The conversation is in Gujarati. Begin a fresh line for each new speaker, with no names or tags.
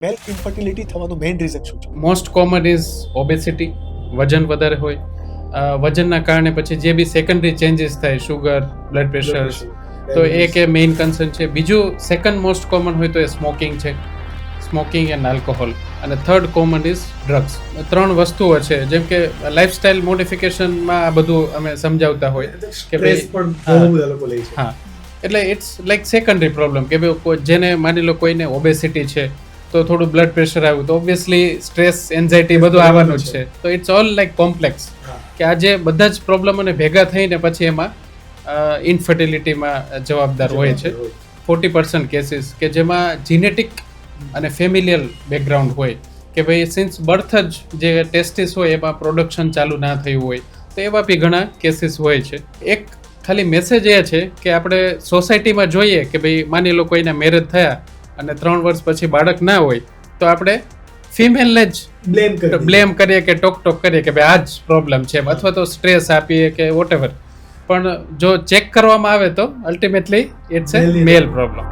મેલ ઇન્ફર્ટિલિટી થવાનું મેઇન રીઝન શું છે?
મોસ્ટ કોમન ઇઝ ઓબેસિટી, વજન વધારે હોય. વજનના કારણે પછી જે બી સેકન્ડરી ચેન્જીસ થાય, શુગર, બ્લડ પ્રેશર, તો એ કે મેઇન કન્સર્ન છે. બીજું સેકન્ડ મોસ્ટ કોમન હોય તો એ સ્મોકિંગ છે, સ્મોકિંગ એન્ડ આલ્કોહોલ. અને થર્ડ કોમન ઇઝ ડ્રગ્સ. 3 વસ્તુઓ છે, જેમ કે લાઇફસ્ટાઇલ મોડિફિકેશનમાં આ બધું અમે સમજાવતા હોય કે
સ્ટ્રેસ પણ બહુ બધા લોકો લે છે.
હા, એટલે ઇટ્સ લાઈક સેકન્ડરી પ્રોબ્લેમ કે ભાઈ જેને માની લો કોઈને ઓબેસિટી છે તો થોડું બ્લડ પ્રેશર આવ્યું તો ઓબ્વિયસલી સ્ટ્રેસ, એન્ઝાઇટી બધું આવવાનું જ છે. તો ઇટ્સ ઓલ લાઈક કોમ્પ્લેક્સ કે આજે બધા જ પ્રોબ્લેમોને ભેગા થઈને પછી એમાં ઇન્ફર્ટિલિટીમાં જવાબદાર હોય છે. 40% કેસીસ કે જેમાં જીનેટિક અને ફેમિલિયલ બેકગ્રાઉન્ડ હોય કે ભાઈ સિન્સ બર્થ જ જે ટેસ્ટિસ હોય એમાં પ્રોડક્શન ચાલુ ના થયું હોય, તો એવા બી ઘણા કેસીસ હોય છે. એક ખાલી મેસેજ એ છે કે આપણે સોસાયટીમાં જોઈએ કે ભાઈ માની લો કોઈના મેરેજ થયા અને 3 વર્ષ પછી બાળક ના હોય તો આપણે ફિમેલને જ બ્લેમ કરીએ કે ટોક કરીએ કે ભાઈ આ જ પ્રોબ્લેમ છે, અથવા તો સ્ટ્રેસ આપીએ કે વોટેવર. પણ જો ચેક કરવામાં આવે તો ultimately it's a male problem.